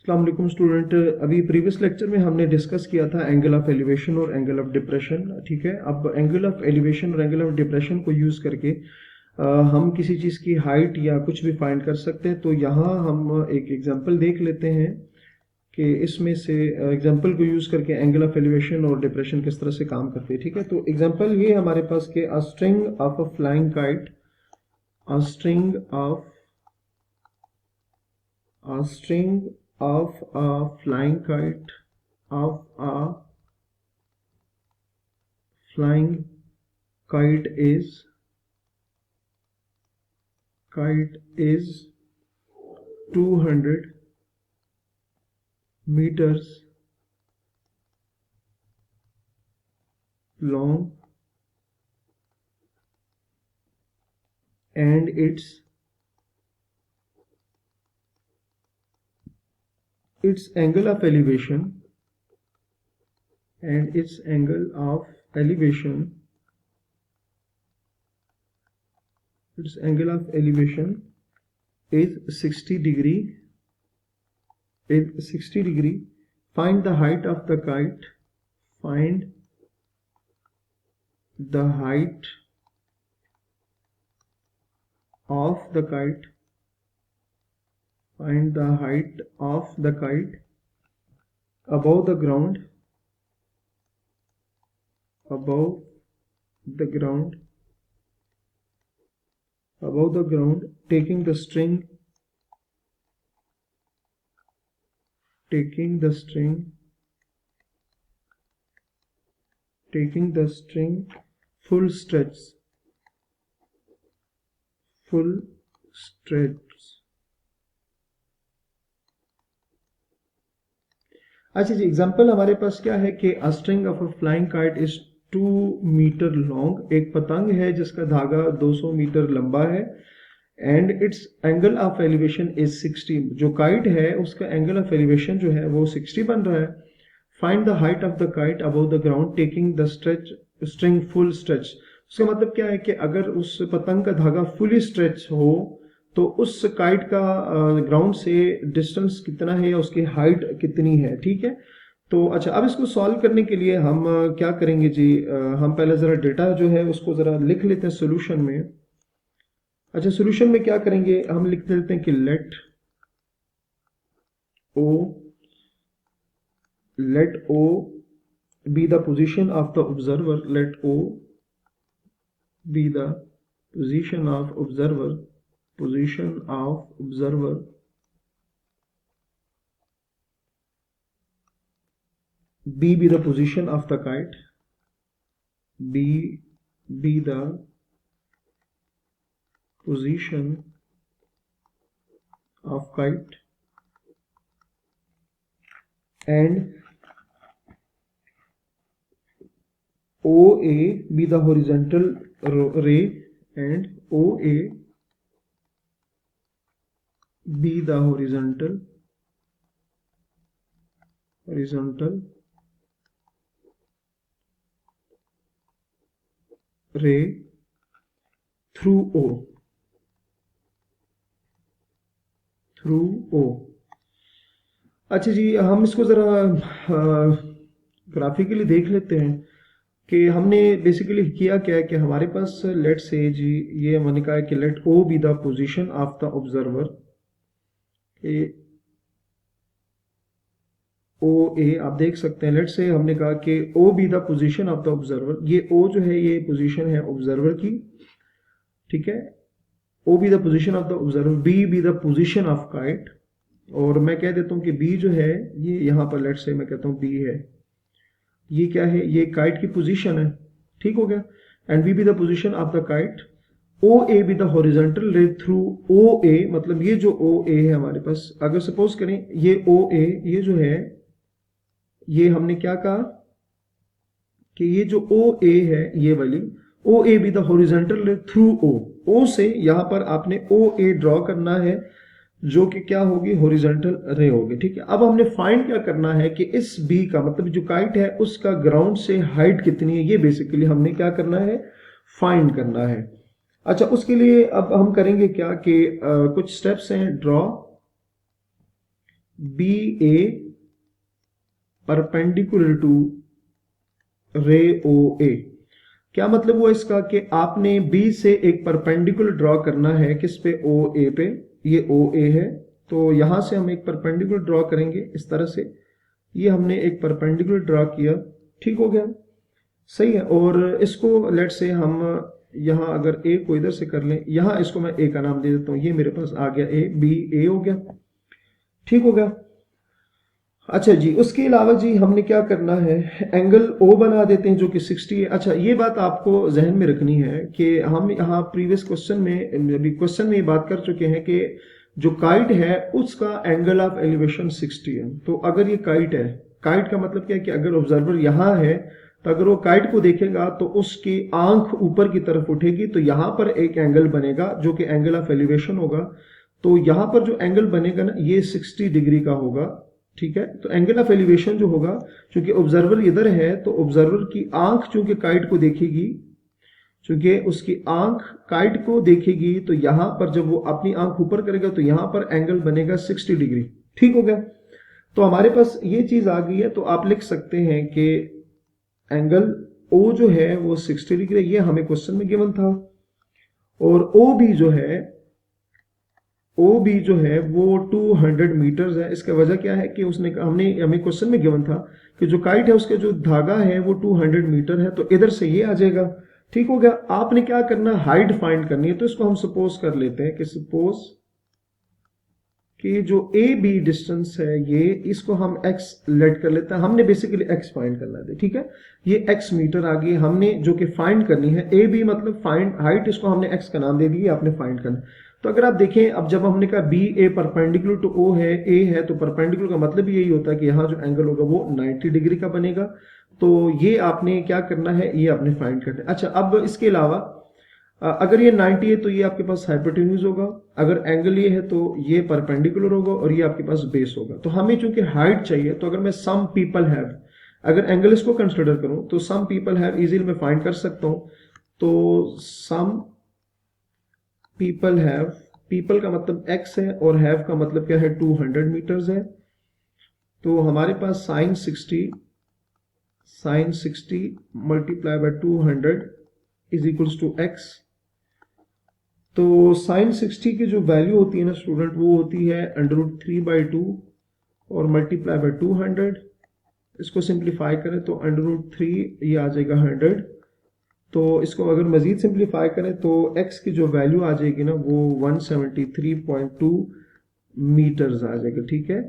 अस्सलाम वालेकुम स्टूडेंट। अभी प्रीवियस लेक्चर में हमने डिस्कस किया था एंगल ऑफ एलिवेशन और एंगल ऑफ डिप्रेशन। ठीक है, अब एंगल ऑफ एलिवेशन और एंगल ऑफ डिप्रेशन को यूज़ करके हम किसी चीज़ की हाइट या कुछ भी फाइंड कर सकते हैं। तो यहाँ हम एक एग्जांपल देख लेते हैं कि इसमें से एग्जांपल को यूज़ करके एंगल ऑफ एलिवेशन और डिप्रेशन किस तरह से काम करते हैं। ठीक है, तो एग्जांपल ये हमारे पास के अ string of a flying kite, a string of a flying kite is 200 meters long and its angle of elevation is 60 degree. Find the height of the kite. Find the height of the kite above the ground, taking the string full stretch. अच्छा जी, example हमारे पास क्या है कि a string of a flying kite is 2 meter long. एक पतंग है जिसका धागा 200 मीटर लंबा है and its angle of elevation is 60। जो काइट है उसका एंगल ऑफ एलिवेशन जो है वो 60 बन रहा है। Find the height of the kite above the ground taking the string full stretch. उसका मतलब क्या है कि अगर उस पतंग का धागा फुली स्ट्रेच हो तो उस काइट का ग्राउंड से डिस्टेंस कितना है या उसकी हाइट कितनी है। ठीक है, तो अच्छा, अब इसको सॉल्व करने के लिए हम क्या करेंगे जी, हम पहले ज़रा डेटा जो है उसको ज़रा लिख लेते हैं सोल्यूशन में। अच्छा, सोल्यूशन में क्या करेंगे, हम लिख देते हैं कि let O be the position of the observer. Let O be the position of observer. B be the position of the kite. B be the position of kite and OA be the horizontal ray and OA be the horizontal ray through O। अच्छा जी, हम इसको ज़रा graphically देख लेते हैं कि हमने basically किया क्या है कि हमारे पास लेट से जी ये हमने कहा है कि let O be the position of the observer. O A आप देख सकते हैं, लेट से हमने कहा कि O be the position of the observer. ये O जो है ये पोजीशन है ऑब्जर्वर की। ठीक है, O be the position of the observer, B B the position of kite, और मैं कह देता हूँ कि B जो है ये यहाँ पर लेट से मैं कहता हूँ B है, ये क्या है, ये काइट की पोजीशन है। ठीक हो गया, and B B the position of the kite, O A B the horizontal ray through O A. मतलब ये जो ओ ए है हमारे पास, अगर सपोज करें ये ओ ए, ये जो है ये हमने क्या कहा कि ये जो ओ ए है ये वाली ओ A B the horizontal ray through ओ से यहाँ पर आपने ओ ए ड्रॉ करना है जो कि क्या होगी, हॉरिजॉन्टल रे होगी। ठीक है, अब हमने फाइंड क्या करना है कि इस बी का मतलब जो काइट है उसका ग्राउंड से हाइट कितनी है, ये बेसिकली हमने क्या करना है, फाइंड करना है। अच्छा, उसके लिए अब हम करेंगे क्या कि कुछ स्टेप्स हैं। Draw B A perpendicular to ray O ए। क्या मतलब हुआ इसका कि आपने बी से एक परपेंडिकुलर ड्रॉ करना है किस पे, ओ ए पे। ये ओ ए है, तो यहां से हम एक परपेंडिकुलर ड्रॉ करेंगे इस तरह से। ये हमने एक परपेंडिकुलर ड्रॉ किया, ठीक हो गया, सही है। और इसको लेट से हम यहां अगर ए को इधर से कर लें, यहां इसको मैं ए का नाम दे देता हूं, ये मेरे पास आ गया ए, बी ए हो गया, ठीक हो गया। अच्छा जी, उसके अलावा जी हमने क्या करना है, एंगल ओ बना देते हैं जो कि 60 है। अच्छा, ये बात आपको जहन में रखनी है कि हम यहाँ प्रीवियस क्वेश्चन में, अभी क्वेश्चन में ये बात कर चुके हैं कि जो काइट है उसका एंगल ऑफ एलिवेशन 60 है। तो अगर ये काइट है, काइट का मतलब क्या है कि अगर ऑब्जर्वर यहाँ है तो अगर वो काइट को देखेगा तो उसकी आंख ऊपर की तरफ उठेगी, तो यहाँ पर एक एंगल बनेगा जो कि एंगल ऑफ एलिवेशन होगा। तो यहाँ पर जो एंगल बनेगा ना, ये 60 डिग्री का होगा, ठीक है। तो एंगल ऑफ एलिवेशन जो होगा, क्योंकि ऑब्जर्वर इधर है तो ऑब्जर्वर की आंख चूंकि काइट को देखेगी, चूंकि उसकी आंख काइट को देखेगी, तो यहां पर जब वो अपनी आंख ऊपर करेगा तो यहां पर एंगल बनेगा 60 डिग्री, ठीक हो गया। तो हमारे पास ये चीज आ गई है, तो आप लिख सकते हैं कि एंगल ओ जो है वो 60 डिग्री, ये हमें क्वेश्चन में गिवन था। और ओ भी जो है, ओ बी जो है वो 200 मीटर्स है। इसका वजह क्या है कि उसने हमें क्वेश्चन में गिवन था कि जो काइट है उसका जो धागा है वो 200 मीटर है, तो इधर से ये आ जाएगा, ठीक हो गया। आपने क्या करना, हाइट फाइंड करनी है। तो इसको हम सपोज कर लेते हैं कि सपोज कि जो ए बी डिस्टेंस है ये, इसको हम x लेट कर लेते हैं। हमने बेसिकली x फाइंड करना है, ठीक है। ये x मीटर आ गई, हमने जो कि फाइंड करनी है। ए बी मतलब फाइंड हाइट, इसको हमने x का नाम दे दिया, आपने फाइंड करना। तो अगर आप देखें, अब जब हमने कहा B A perpendicular two O है, ए है, तो परपेंडिकुलर का मतलब यही होता है कि यहाँ जो एंगल होगा वो 90 डिग्री का बनेगा। तो ये आपने क्या करना है, ये आपने फाइंड करना है। अच्छा, अब इसके अलावा अगर ये 90 है तो ये आपके पास हाइपोटेन्यूज होगा, अगर एंगल ये है तो ये परपेंडिकुलर होगा, और ये आपके पास बेस होगा। तो हमें चूंकि हाइट चाहिए, तो अगर मैं सम पीपल हैव, अगर एंगल इसको कंसिडर करूं तो सम पीपल हैव इजीली मैं फाइंड कर सकता हूं। तो सम पीपल हैव, पीपल का मतलब x है और हैव का मतलब क्या है, 200 मीटर्स है। तो हमारे पास sine 60 multiply by 200 is equals to x। तो साइन 60 की जो वैल्यू होती है ना स्टूडेंट, वो होती है √3/2 और मल्टीप्लाई बाय 200। इसको सिंप्लीफाई करें तो √3 ये आ जाएगा 100। तो इसको अगर मजीद सिंप्लीफाई करें तो x की जो वैल्यू आ जाएगी ना वो 173.2 मीटर्स आ जाएगा, ठीक है।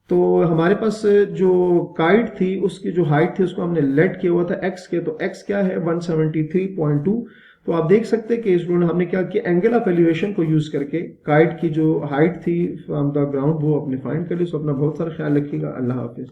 तो हमारे पास जो काइट थी उसकी जो हाइट थी उसको हमने लेट किया हुआ था x के, तो x क्या है 173.2। तो आप देख सकते हैं कि स्टूडेंट हमने क्या किया, एंगल ऑफ एलिवेशन को यूज करके काइट की जो हाइट थी फ्रॉम द ग्राउंड वो अपने फाइंड कर ली। सो अपना बहुत सारा ख्याल रखिएगा। अल्लाह हाफिज।